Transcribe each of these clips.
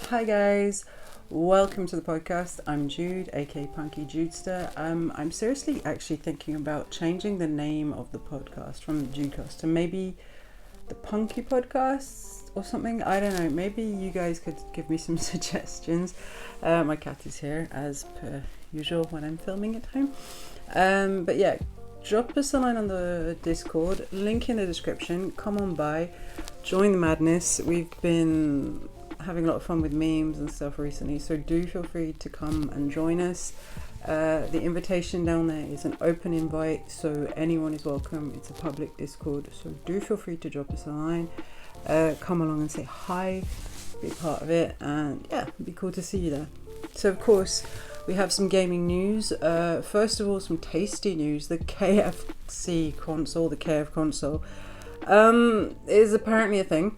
Hi guys, welcome to the podcast. I'm Jude, aka Punky Judester. I'm seriously actually thinking about changing the name of the podcast from the Judecast to maybe the Punky Podcast or something. I don't know. Maybe you guys could give me some suggestions. My cat is here as per usual when I'm filming at home. But yeah, drop us a line on the Discord, link in the description. Come on by, join the madness. We've been having a lot of fun with memes and stuff recently, so do feel free to come and join us. The invitation down there is an open invite, so anyone is welcome. It's a public Discord, so do feel free to drop us a line, come along and say hi, be part of it, and yeah, it'd be cool to see you there. So of course we have some gaming news. First of all, some tasty news. The KFConsole, the KFConsole is apparently a thing.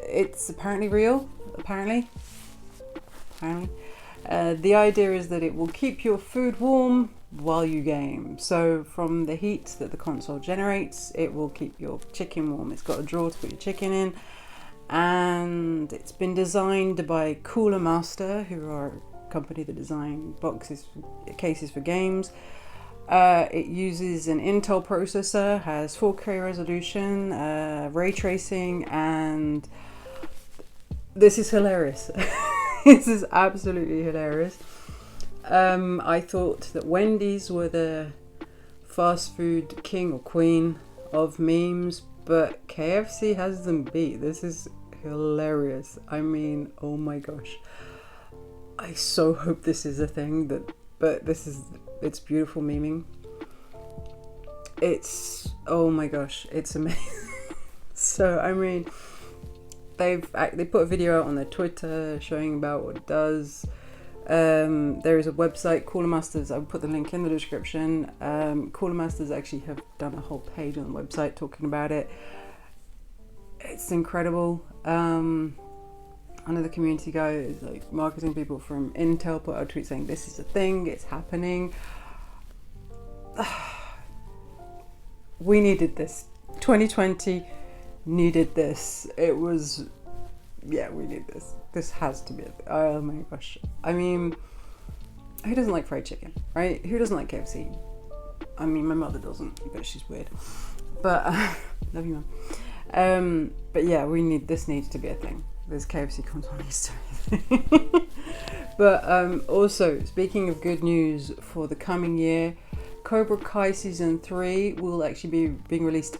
It's apparently real, apparently. The idea is that it will keep your food warm while you game. So from the heat that the console generates, it will keep your chicken warm. It's got a drawer to put your chicken in, and it's been designed by Cooler Master, who are a company that design cases for games. It uses an Intel processor, has 4K resolution, ray tracing, and this is hilarious. This is absolutely hilarious. I thought that Wendy's were the fast food king or queen of memes, but KFC has them beat. This is hilarious. I mean, oh my gosh. I so hope this is a thing, but it's beautiful memeing. Oh my gosh, it's amazing. So I mean, they put a video out on their Twitter showing about what it does. There is a website, Cooler Masters. I'll put the link in the description. Cooler Masters actually have done a whole page on the website talking about it. It's incredible. One of the community guys, like marketing people from Intel, put out a tweet saying this is a thing, it's happening. We needed this. 2020 needed this. We need this. This has to be it. Oh my gosh. I mean, who doesn't like fried chicken, right? Who doesn't like KFC? I mean, my mother doesn't, but she's weird. But love you, mum. But yeah, this needs to be a thing. This KFConsole needs to be a thing. But also, speaking of good news for the coming year, Cobra Kai Season 3 will actually be being released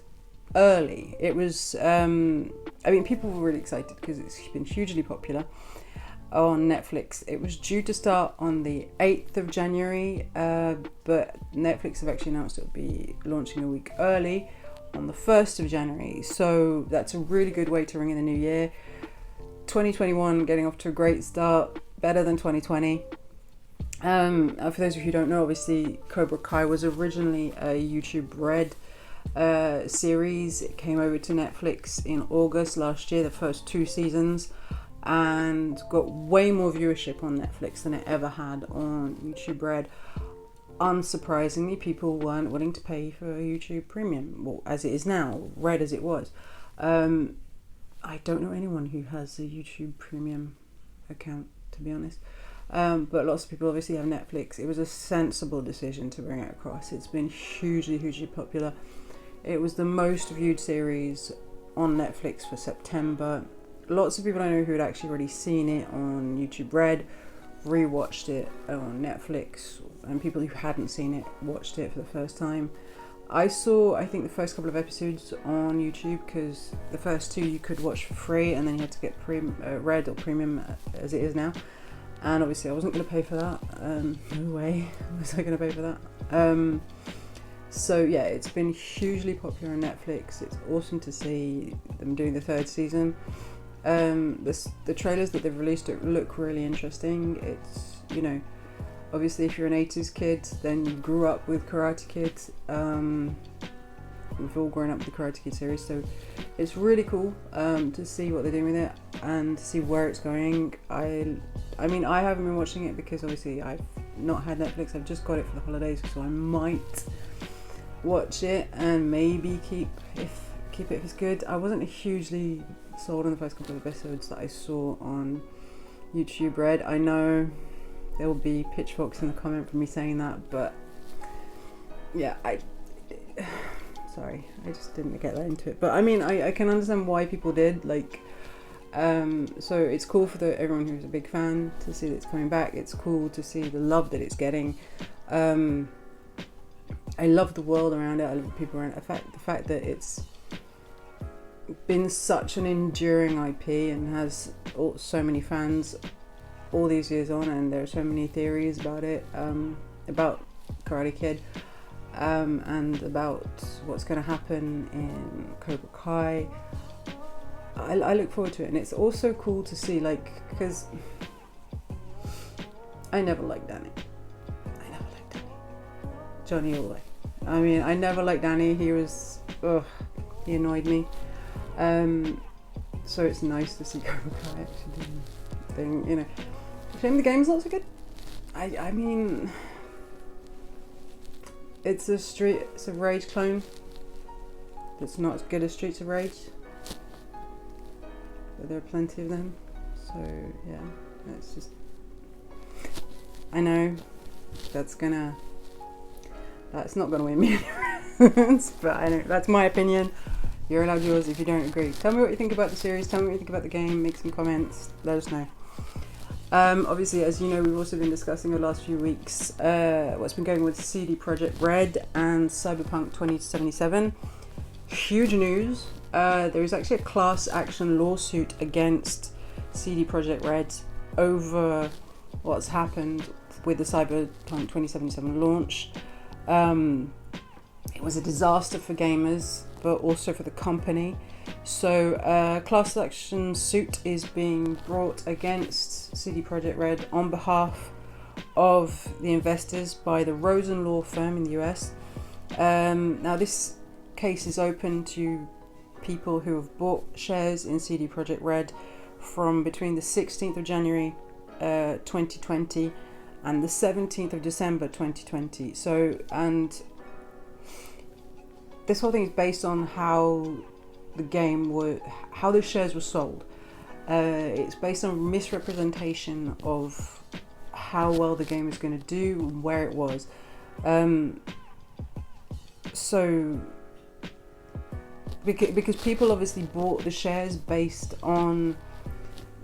early. It was, people were really excited because it's been hugely popular on Netflix. It was due to start on the 8th of January, but Netflix have actually announced it'll be launching a week early on the 1st of January. So that's a really good way to ring in the new year. 2021 getting off to a great start, better than 2020. For those of you who don't know, obviously Cobra Kai was originally a YouTube Red series. It came over to Netflix in August last year, the first 2 seasons, and got way more viewership on Netflix than it ever had on YouTube Red. Unsurprisingly, people weren't willing to pay for YouTube Premium, well, as it is now, Red as it was. I don't know anyone who has a YouTube Premium account, to be honest. But lots of people obviously have Netflix. It was a sensible decision to bring it across. It's been hugely popular. It was the most viewed series on Netflix for September. Lots of people I know who had actually already seen it on YouTube Red rewatched it on Netflix, and people who hadn't seen it watched it for the first time. I think the first couple of episodes on YouTube, because the first 2 you could watch for free, and then you had to get Red or Premium as it is now. And obviously I wasn't going to pay for that. No way was I going to pay for that. So yeah, it's been hugely popular on Netflix. It's awesome to see them doing the 3rd season. The trailers that they've released look really interesting. It's, obviously if you're an 80s kid, then you grew up with Karate Kid. We've all grown up with the Karate Kid series, so it's really cool to see what they're doing with it and to see where it's going. I haven't been watching it because obviously I've not had Netflix. I've just got it for the holidays, so I might watch it and maybe keep it if it's good. I wasn't a hugely sold in the first couple of episodes that I saw on YouTube Red. I know there will be pitchforks in the comment for me saying that, but yeah, sorry, I just didn't get that into it. But I mean, I can understand why people did, like, so it's cool for everyone who's a big fan to see that it's coming back. It's cool to see the love that it's getting. I love the world around it. I love the people around it. The fact that it's been such an enduring IP and has so many fans all these years on, and there are so many theories about it, about Karate Kid, and about what's going to happen in Cobra Kai. I look forward to it, and it's also cool to see, like, because I never liked Danny. Johnny all the way. I mean, I never liked Danny. He annoyed me. So it's nice to see Cobra Kai actually doing the thing, you know. Shame the game's not so good. I mean, it's a Rage clone that's not as good as Streets of Rage, but there are plenty of them. So yeah, it's just, I know that's not gonna win me any, but I know that's my opinion. You're allowed yours if you don't agree. Tell me what you think about the series. Tell me what you think about the game. Make some comments. Let us know. Obviously, as you know, we've also been discussing the last few weeks what's been going with CD Projekt Red and Cyberpunk 2077. Huge news. There is actually a class action lawsuit against CD Projekt Red over what's happened with the Cyberpunk 2077 launch. It was a disaster for gamers, but also for the company. So a class action suit is being brought against CD Projekt Red on behalf of the investors by the Rosen law firm in the US. Now this case is open to people who have bought shares in CD Projekt Red from between the 16th of January 2020 and the 17th of December 2020. So, and this whole thing is based on how the shares were sold. It's based on misrepresentation of how well the game is going to do and where it was. So, because people obviously bought the shares based on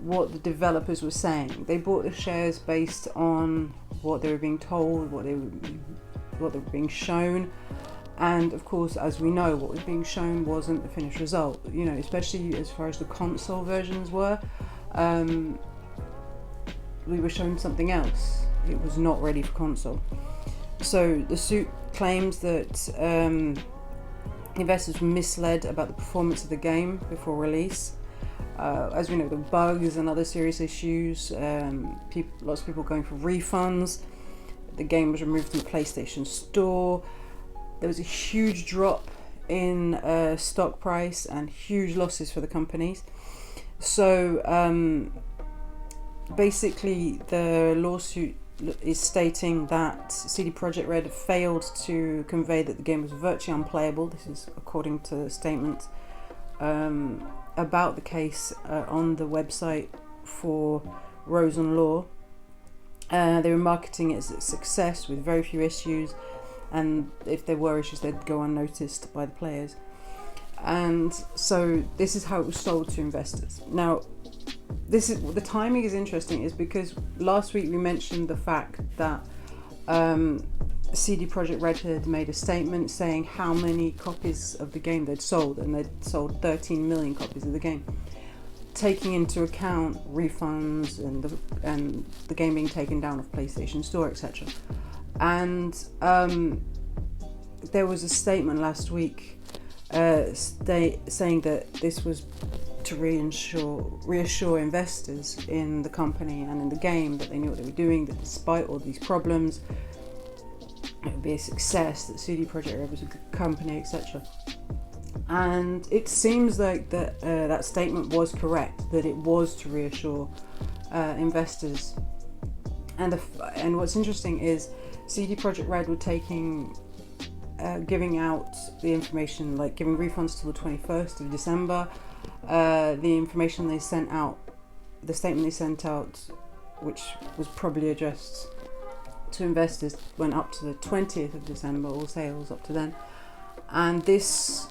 what the developers were saying. They bought the shares based on what they were being told, what they were being shown. And of course, as we know, what was being shown wasn't the finished result, you know, especially as far as the console versions were. We were shown something else. It was not ready for console. So the suit claims that investors were misled about the performance of the game before release. As we know, the bugs and other serious issues, lots of people going for refunds. The game was removed from the PlayStation Store. There was a huge drop in stock price and huge losses for the companies. So basically the lawsuit is stating that CD Projekt Red failed to convey that the game was virtually unplayable. This is according to the statement about the case on the website for Rosen Law. They were marketing it as a success with very few issues, and if there were issues, they'd go unnoticed by the players. And so this is how it was sold to investors. Now, the timing is interesting, is because last week we mentioned the fact that CD Projekt Red had made a statement saying how many copies of the game they'd sold, and they'd sold 13 million copies of the game, taking into account refunds and the game being taken down off PlayStation Store, etc. And there was a statement last week saying that this was to reassure investors in the company and in the game that they knew what they were doing, that despite all these problems, it would be a success, that CD Projekt Red was a good company, etc. And it seems like that statement was correct, that it was to reassure investors. And what's interesting is CD Projekt Red were giving out the information, like giving refunds till the 21st of December, the information they sent out, the statement they sent out, which was probably addressed to investors, went up to the 20th of December, all sales up to then. And this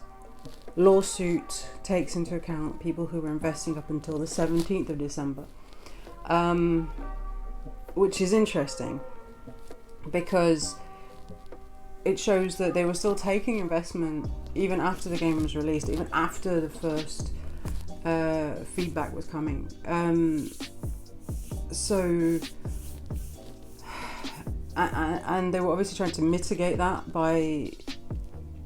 lawsuit takes into account people who were investing up until the 17th of December, which is interesting because it shows that they were still taking investment even after the game was released, even after the first feedback was coming. And they were obviously trying to mitigate that by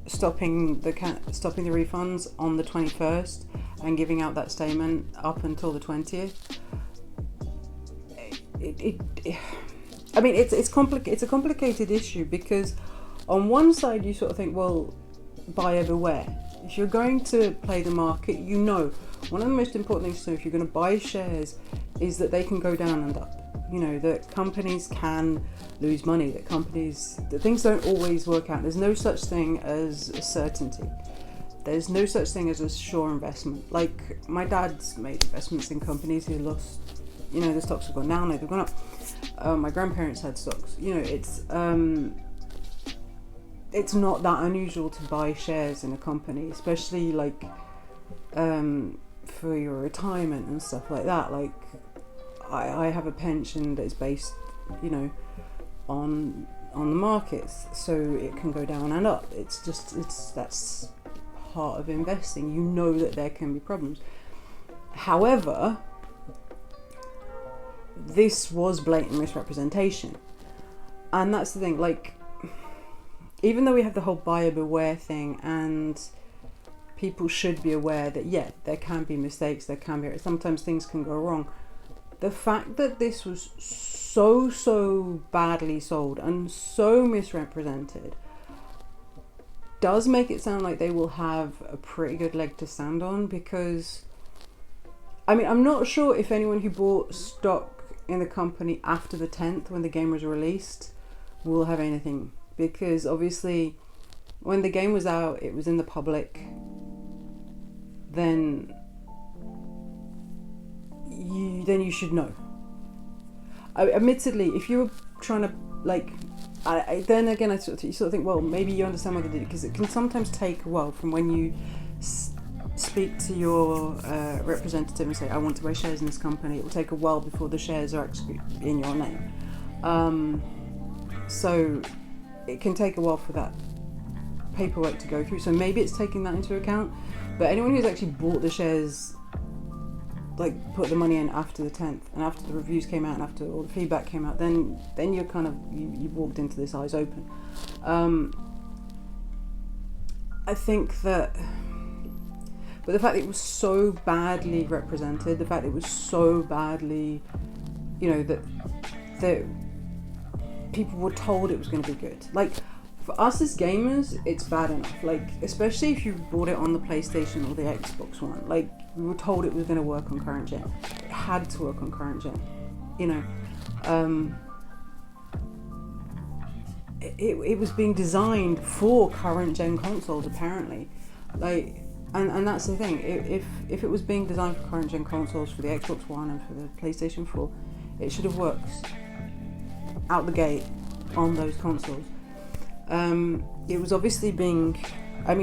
stopping the refunds on the 21st and giving out that statement up until the 20th. I mean, it's a complicated issue because on one side you sort of think, well, buyer beware. If you're going to play the market, one of the most important things to know if you're going to buy shares is that they can go down and up. That companies can lose money, that things don't always work out. There's no such thing as a certainty. There's no such thing as a sure investment. Like, my dad's made investments in companies who lost, the stocks have gone down, they've gone up. My grandparents had stocks. It's not that unusual to buy shares in a company, especially like for your retirement and stuff like that. Like, I have a pension that is based, on the markets, so it can go down and up. That's part of investing. That there can be problems. However, this was blatant misrepresentation, and that's the thing. Like, even though we have the whole buyer beware thing, and people should be aware that there can be mistakes, sometimes things can go wrong. The fact that this was so badly sold and so misrepresented does make it sound like they will have a pretty good leg to stand on, because I'm not sure if anyone who bought stock in the company after the 10th, when the game was released, will have anything, because obviously when the game was out, it was in the public, then you should know. Admittedly, if you were trying to then again, I sort of think, well, maybe you understand why they did it, because it can sometimes take a while from when you speak to your representative and say, I want to buy shares in this company. It will take a while before the shares are actually in your name. So it can take a while for that paperwork to go through. So maybe it's taking that into account. But anyone who's actually bought the shares, put the money in after the 10th and after the reviews came out and after all the feedback came out, then you're kind of, you walked into this eyes open. I think that, but the fact that it was so badly represented, the fact that it was so badly, that people were told it was going to be good. Like, for us as gamers, it's bad enough. Like, especially if you bought it on the PlayStation or the Xbox One. Like, we were told it was going to work on current gen. It had to work on current gen. It was being designed for current gen consoles, apparently. Like, and that's the thing. If it was being designed for current gen consoles, for the Xbox One and for the PlayStation 4, it should have worked out the gate on those consoles. It was obviously being, I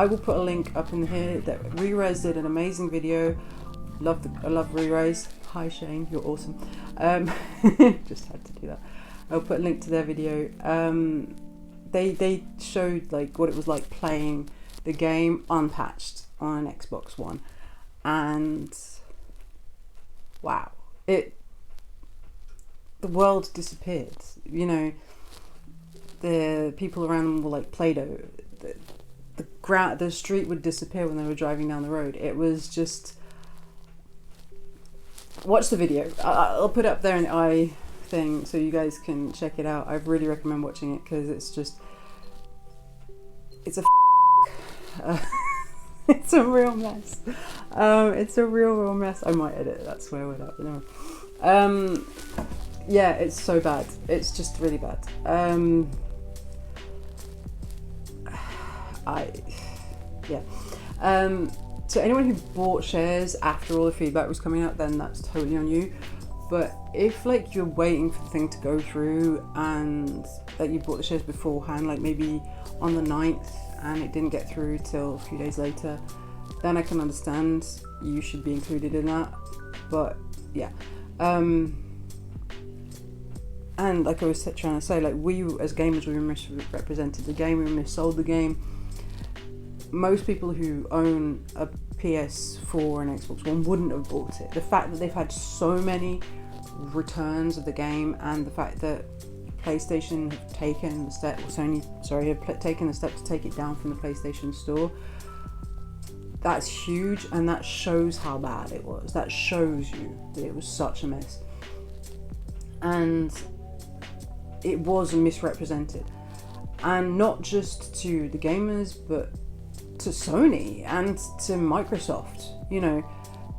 will put a link up in here that Re-Res did an amazing video. I love Re-Res. Hi Shane, you're awesome. Just had to do that. I'll put a link to their video. They showed what it was like playing the game unpatched on an Xbox One, and wow, the world disappeared. The people around them were like Play-Doh. The street would disappear when they were driving down the road. It was just, watch the video. I'll put it up there in the eye thing so you guys can check it out. I really recommend watching it because it's a it's a real mess. It's a real mess. I might edit that swear word out, yeah, it's so bad. It's just really bad. So anyone who bought shares after all the feedback was coming out, then that's totally on you. But if like you're waiting for the thing to go through and like you bought the shares beforehand, like maybe on the 9th and it didn't get through till a few days later, then I can understand you should be included in that. But yeah, and like I was trying to say, like we as gamers, we were misrepresented the game, we were missold the game. Most people who own a PS4 and Xbox One wouldn't have bought it. The fact that they've had so many returns of the game, and the fact that PlayStation have taken the step, have taken the step to take it down from the PlayStation Store, that's huge, and that shows how bad it was. That shows you that it was such a mess, and it was misrepresented, and not just to the gamers, but to Sony and to Microsoft. You know,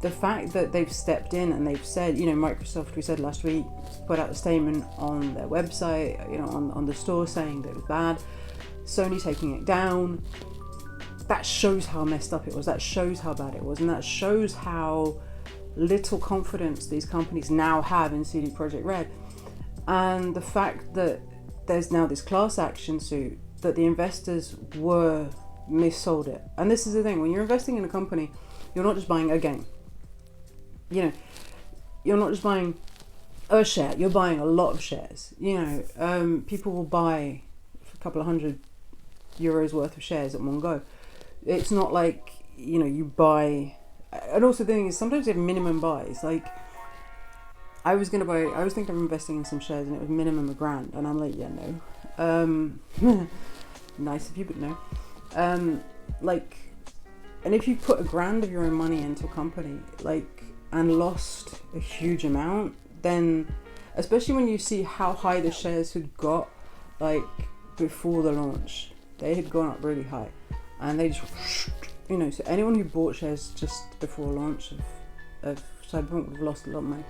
the fact that they've stepped in and they've said, you know, Microsoft, we said last week, put out a statement on their website, you know, on the store, saying that it was bad. Sony taking it down. That shows how messed up it was. That shows how bad it was, and that shows how little confidence these companies now have in CD Projekt Red. And the fact that there's now this class action suit, that the investors were missold it. And this is the thing, when you're investing in a company, you're not just buying a game. You know, you're not just buying a share, you're buying a lot of shares. You know, people will buy a couple of €100 worth of shares at one go. It's not like, you know, you buy. And also the thing is, sometimes they have minimum buys. Like, I was thinking of investing in some shares and it was minimum $1,000, and I'm like, yeah, no. Nice of you, but no. Like, and if you put $1,000 of your own money into a company, like, and lost a huge amount, then, especially when you see how high the shares had got, like, before the launch, they had gone up really high, and they just, you know, so anyone who bought shares just before launch of Cyberpunk would have lost a lot of money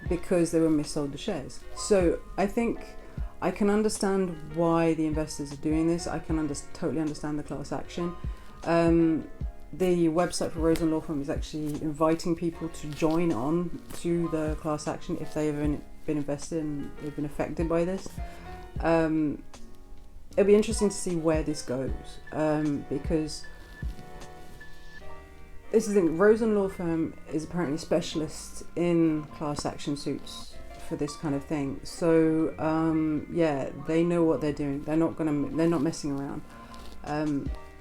because they were missold the shares. So I think I can understand why the investors are doing this. I can totally understand the class action. The website for Rosen Law Firm is actually inviting people to join on to the class action if they've been invested and they've been affected by this. It'll be interesting to see where this goes, because this is the thing, Rosen Law Firm is apparently specialist in class action suits for this kind of thing. So yeah, they know what they're doing. They're not messing around.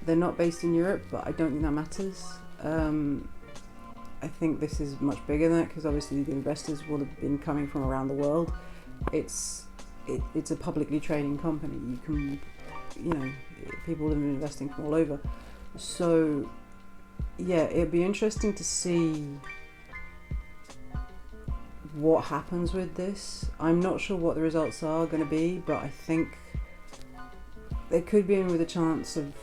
They're not based in Europe, but I don't think that matters. I think this is much bigger than that, because obviously the investors will have been coming from around the world. It's a publicly trading company. You can, you know, people have been investing from all over. So yeah, it'd be interesting to see what happens with this. I'm not sure what the results are going to be, but I think they could be in with a chance of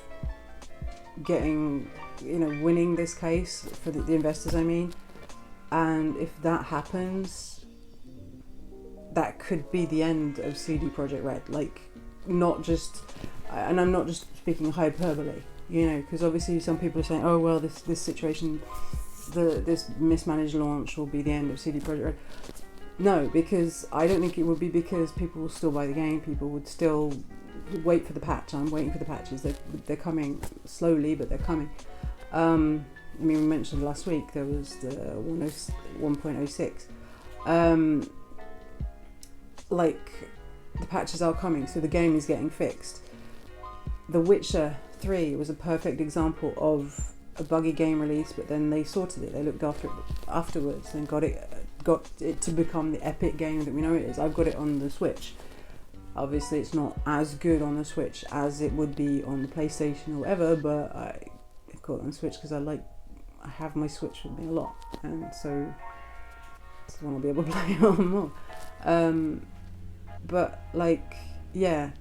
getting, you know, winning this case for the investors, I mean. And if that happens, that could be the end of CD Projekt Red. Like, not just, and I'm not just speaking hyperbole, you know, because obviously some people are saying, oh well, this situation, this mismanaged launch will be the end of CD Projekt Red. No, because I don't think it would be, because people will still buy the game. People would still wait for the patch. I'm waiting for the patches. They're coming slowly, but they're coming. I mean, we mentioned last week there was the 1.06. Like, the patches are coming, so the game is getting fixed. The Witcher 3 was a perfect example of a buggy game release, but then they sorted it. They looked after it afterwards and got it to become the epic game that we know it is. I've got it on the Switch. Obviously it's not as good on the Switch as it would be on the PlayStation or whatever, but I've got it on the Switch because I have my Switch with me a lot, and so it's the one I'll be able to play on more. But like, yeah,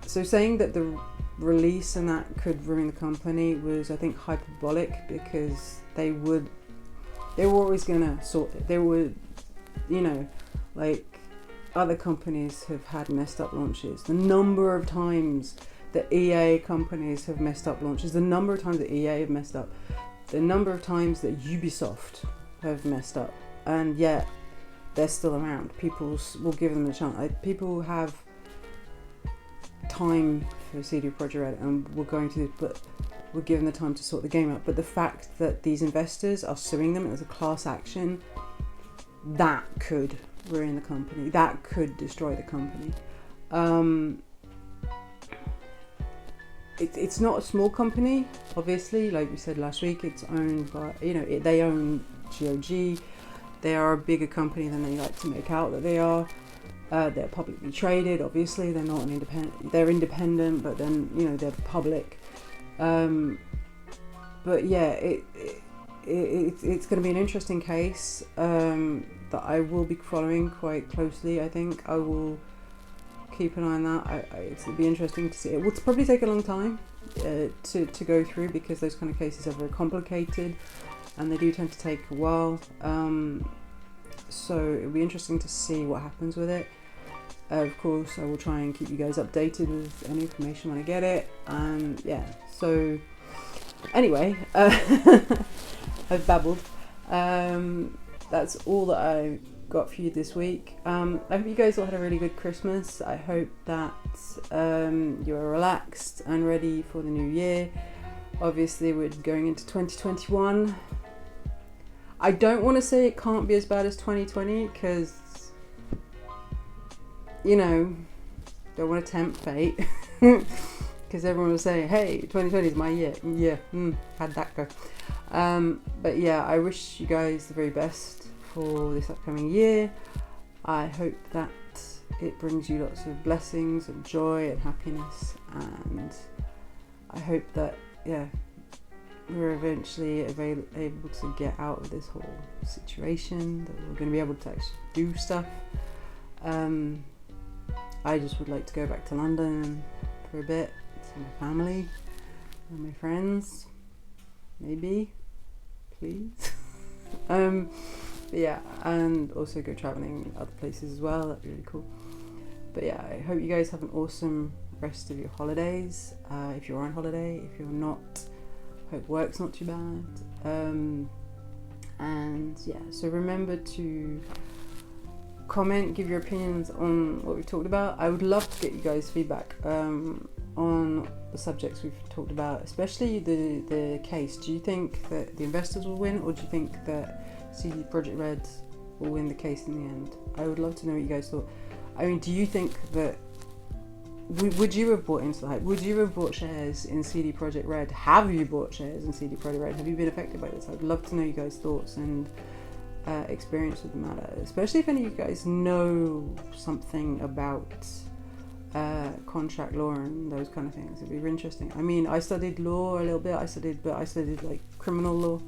so saying that the release and that could ruin the company was, I think, hyperbolic, because they were always gonna sort it. They would, you know, like, other companies have had messed up launches. The number of times that EA companies have messed up launches, the number of times that EA have messed up, the number of times that Ubisoft have messed up, and yet they're still around. People will give them a chance. Like, people have time for CD Projekt Red, and we're going to, but we're given the time to sort the game out. But the fact that these investors are suing them as a class action, that could ruin the company. That could destroy the company. It's not a small company, obviously. Like we said last week, it's owned by, they own GOG. They are a bigger company than they like to make out that they are. They're publicly traded, obviously. They're not an independent. They're independent, but then they're public. But yeah, it's going to be an interesting case that I will be following quite closely. I think I will keep an eye on that. It'll be interesting to see. It will probably take a long time to go through, because those kind of cases are very complicated and they do tend to take a while. So it'll be interesting to see what happens with it. Of course, I will try and keep you guys updated with any information when I get it. And yeah, so anyway, I've babbled. That's all that I got for you this week. I hope you guys all had a really good Christmas. I hope that you are relaxed and ready for the new year. Obviously, we're going into 2021. I don't want to say it can't be as bad as 2020, because don't want to tempt fate, because everyone will say, hey, 2020 is my year. Yeah, how'd that go? But yeah, I wish you guys the very best for this upcoming year. I hope that it brings you lots of blessings and joy and happiness, and I hope that we're eventually able to get out of this whole situation, that we're going to be able to actually do stuff. I just would like to go back to London for a bit, see my family and my friends, maybe, please. But yeah, and also go travelling other places as well. That'd be really cool. But yeah, I hope you guys have an awesome rest of your holidays. If you're on holiday, if you're not, hope work's not too bad. And yeah, so remember to comment, give your opinions on what we've talked about. I would love to get you guys feedback on the subjects we've talked about, especially the case. Do you think that the investors will win, or do you think that CD Projekt Red will win the case in the end? I would love to know what you guys thought. I mean, do you think that would you have bought into the hype? Would you have bought shares in CD Projekt Red? Have you bought shares in CD Projekt Red? Have you been affected by this? I'd love to know you guys' thoughts and experience with the matter, especially if any of you guys know something about contract law and those kind of things. It'd be really interesting. I mean, I studied law a little bit. I studied like criminal law,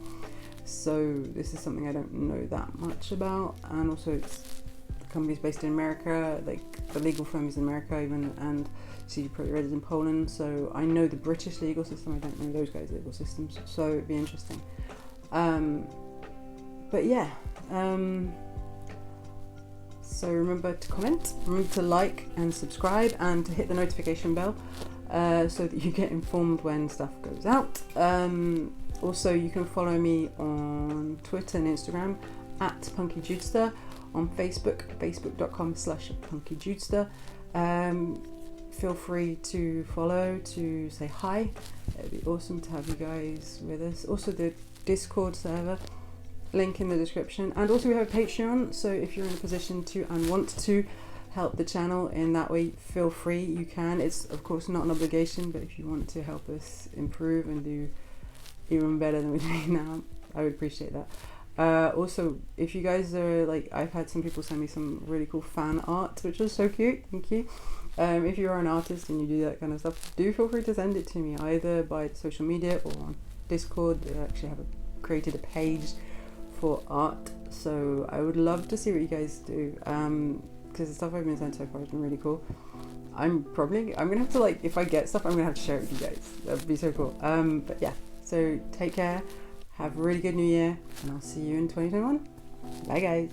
so this is something I don't know that much about. And also, the company's based in America. Like, the legal firm is in America even, and CD Projekt Red is in Poland. So I know the British legal system. I don't know those guys' legal systems. So it'd be interesting. But yeah, so remember to comment, remember to like and subscribe, and to hit the notification bell so that you get informed when stuff goes out. Also, you can follow me on Twitter and Instagram at PunkyJudester, on Facebook, facebook.com/PunkyJudester. Feel free to follow, to say hi. It'd be awesome to have you guys with us. Also, the Discord server, link in the description. And also, we have a Patreon, so if you're in a position to and want to help the channel in that way, feel free, you can. It's of course not an obligation, but if you want to help us improve and do even better than we're doing now, I would appreciate that. Also, if you guys are like, I've had some people send me some really cool fan art, which was so cute, thank you. If you are an artist and you do that kind of stuff, do feel free to send it to me, either by social media or on Discord. They actually have created a page for art, so I would love to see what you guys do, because the stuff I've been sent so far has been really cool. I'm gonna have to, like, if I get stuff, I'm gonna have to share it with you guys. That would be so cool. But yeah, so take care, have a really good new year, and I'll see you in 2021. Bye guys.